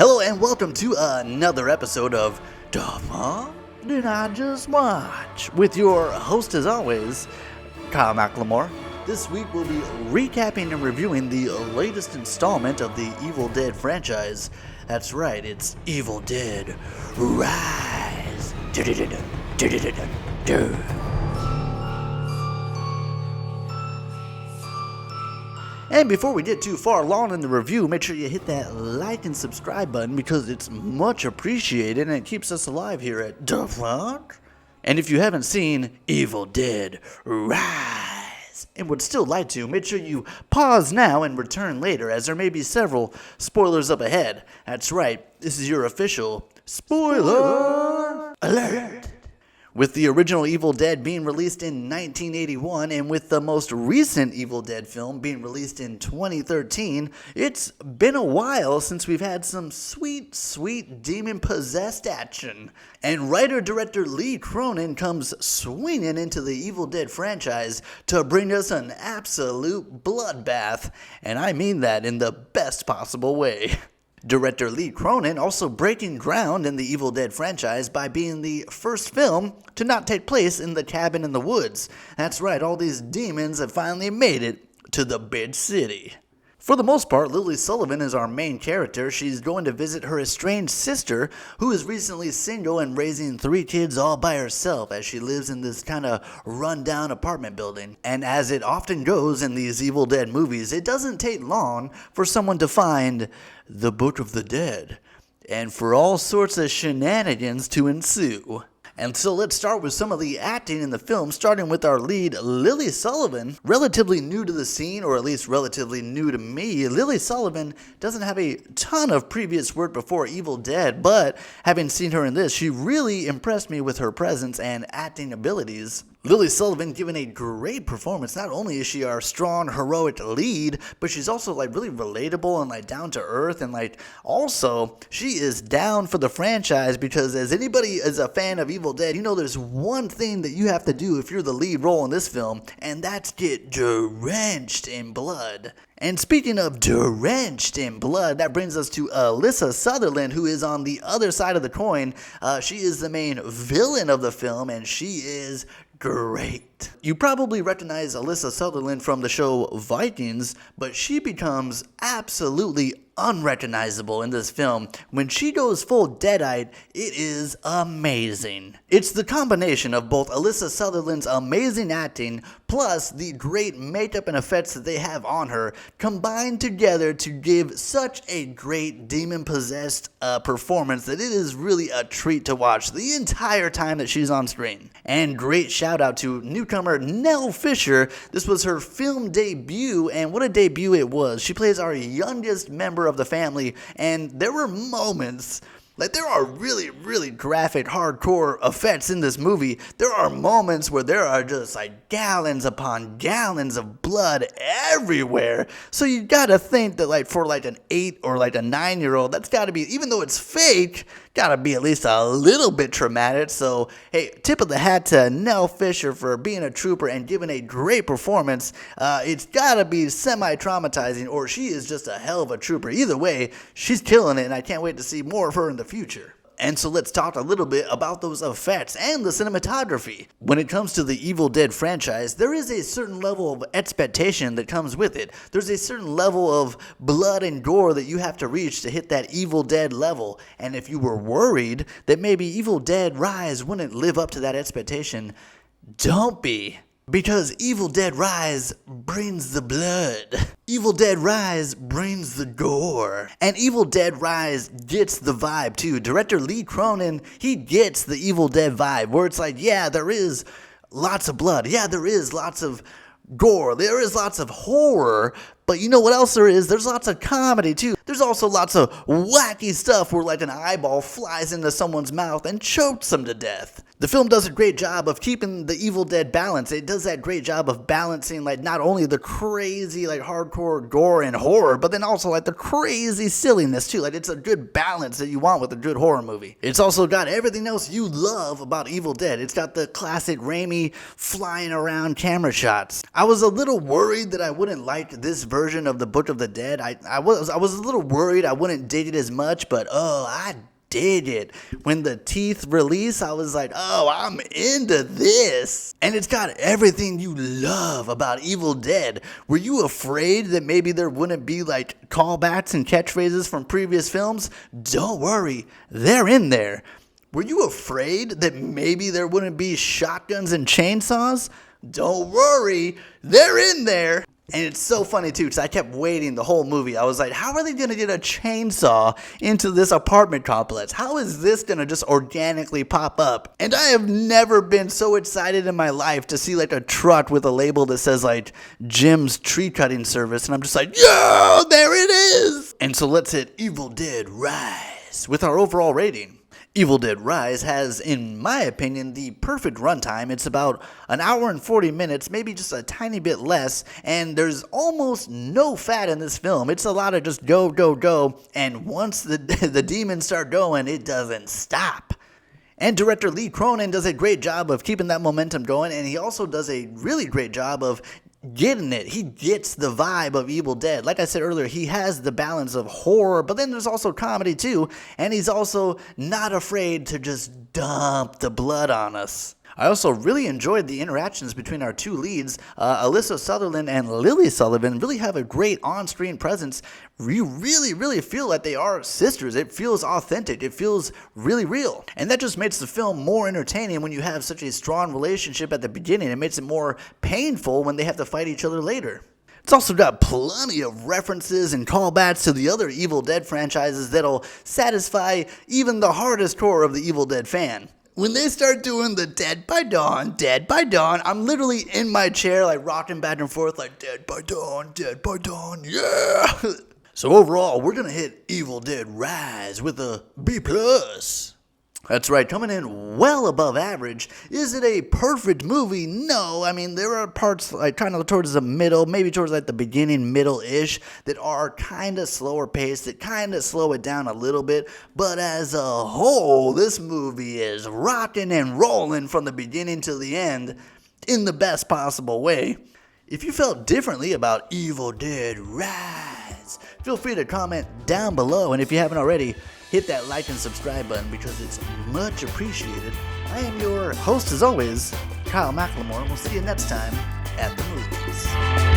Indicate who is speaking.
Speaker 1: Hello and welcome to another episode of Dafuq Did I Just Watch? With your host as always, Kyle McLemore. This week we'll be recapping and reviewing the latest installment of the Evil Dead franchise. That's right, it's Evil Dead Rise. And before we get too far along in the review, make sure you hit that like and subscribe button because it's much appreciated and it keeps us alive here at Dafuq. And if you haven't seen Evil Dead Rise and would still like to, make sure you pause now and return later as there may be several spoilers up ahead. That's right, this is your official spoiler alert. With the original Evil Dead being released in 1981 and with the most recent Evil Dead film being released in 2013, it's been a while since we've had some sweet, sweet demon-possessed action. And writer-director Lee Cronin comes swinging into the Evil Dead franchise to bring us an absolute bloodbath. And I mean that in the best possible way. Director Lee Cronin also breaking ground in the Evil Dead franchise by being the first film to not take place in the cabin in the woods. That's right, all these demons have finally made it to the big city. For the most part, Lily Sullivan is our main character. She's going to visit her estranged sister, who is recently single and raising 3 kids all by herself as she lives in this kind of run-down apartment building. And as it often goes in these Evil Dead movies, it doesn't take long for someone to find the Book of the Dead, and for all sorts of shenanigans to ensue. And so let's start with some of the acting in the film, starting with our lead, Lily Sullivan. Relatively new to the scene, or at least relatively new to me, Lily Sullivan doesn't have a ton of previous work before Evil Dead, but having seen her in this, she really impressed me with her presence and acting abilities. Lily Sullivan giving a great performance. Not only is she our strong, heroic lead, but she's also really relatable and down to earth, and also she is down for the franchise because as anybody is a fan of Evil Dead, you know there's one thing that you have to do if you're the lead role in this film, and that's get drenched in blood. And speaking of drenched in blood, that brings us to Alyssa Sutherland, who is on the other side of the coin. She is the main villain of the film, and she is great. You probably recognize Alyssa Sutherland from the show Vikings, but she becomes absolutely unrecognizable in this film. When she goes full dead-eyed, it is amazing. It's the combination of both Alyssa Sutherland's amazing acting plus the great makeup and effects that they have on her combined together to give such a great demon-possessed performance that it is really a treat to watch the entire time that she's on screen. And great shout out to newcomer Nell Fisher. This was her film debut, and what a debut it was. She plays our youngest member of the family, and there were moments, there are really, really graphic, hardcore effects in this movie. There are moments where there are just gallons upon gallons of blood everywhere. So you gotta think that for an 8 or a 9-year-old, that's gotta be, even though it's fake, gotta be at least a little bit traumatic. So, hey, tip of the hat to Nell Fisher for being a trooper and giving a great performance. It's gotta be semi-traumatizing, or she is just a hell of a trooper. Either way, she's killing it, and I can't wait to see more of her in the future. And so let's talk a little bit about those effects and the cinematography. When it comes to the Evil Dead franchise, there is a certain level of expectation that comes with it. There's a certain level of blood and gore that you have to reach to hit that Evil Dead level. And if you were worried that maybe Evil Dead Rise wouldn't live up to that expectation, don't be. Because Evil Dead Rise brings the blood. Evil Dead Rise brings the gore. And Evil Dead Rise gets the vibe too. Director Lee Cronin, he gets the Evil Dead vibe where it's yeah, there is lots of blood. Yeah, there is lots of gore. There is lots of horror. But you know what else there is? There's lots of comedy too. There's also lots of wacky stuff where an eyeball flies into someone's mouth and chokes them to death. The film does a great job of keeping the Evil Dead balance. It does that great job of balancing not only the crazy hardcore gore and horror, but then also the crazy silliness too. It's a good balance that you want with a good horror movie. It's also got everything else you love about Evil Dead. It's got the classic Raimi flying around camera shots. I was a little worried that I wouldn't like this version version of the Book of the Dead. I was a little worried I wouldn't dig it as much, but I dig it. When the teeth release, I was like, oh, I'm into this. And it's got everything you love about Evil Dead. Were you afraid that maybe there wouldn't be like callbacks and catchphrases from previous films? Don't worry, they're in there. Were you afraid that maybe there wouldn't be shotguns and chainsaws? Don't worry, they're in there. And it's so funny too, because I kept waiting the whole movie. I was like, how are they going to get a chainsaw into this apartment complex? How is this going to just organically pop up? And I have never been so excited in my life to see like a truck with a label that says like Jim's tree cutting service. And I'm just like, yeah, there it is. And so let's hit Evil Dead Rise with our overall rating. Evil Dead Rise has, in my opinion, the perfect runtime. It's about an hour and 40 minutes, maybe just a tiny bit less, and there's almost no fat in this film. It's a lot of just go, go, go, and once the demons start going, it doesn't stop. And director Lee Cronin does a great job of keeping that momentum going, and he also does a really great job of getting it. He gets the vibe of Evil Dead. Like I said earlier, he has the balance of horror, but then there's also comedy too, and he's also not afraid to just dump the blood on us. I also really enjoyed the interactions between our two leads. Alyssa Sutherland and Lily Sullivan really have a great on-screen presence. You really feel like they are sisters. It feels authentic. It feels really real. And that just makes the film more entertaining when you have such a strong relationship at the beginning. It makes it more painful when they have to fight each other later. It's also got plenty of references and callbacks to the other Evil Dead franchises that'll satisfy even the hardest core of the Evil Dead fan. When they start doing the Dead by Dawn, I'm literally in my chair, like rocking back and forth, like Dead by Dawn, yeah! So overall, we're gonna hit Evil Dead Rise with a B+. That's right, coming in well above average. Is it a perfect movie? No. I mean, there are parts like kind of towards the middle, maybe towards like the beginning, middle-ish, that are kind of slower paced, that kind of slow it down a little bit. But as a whole, this movie is rocking and rolling from the beginning to the end in the best possible way. If you felt differently about Evil Dead Rise, feel free to comment down below. And if you haven't already, hit that like and subscribe button because it's much appreciated. I am your host as always, Kyle McLemore, and we'll see you next time at the movies.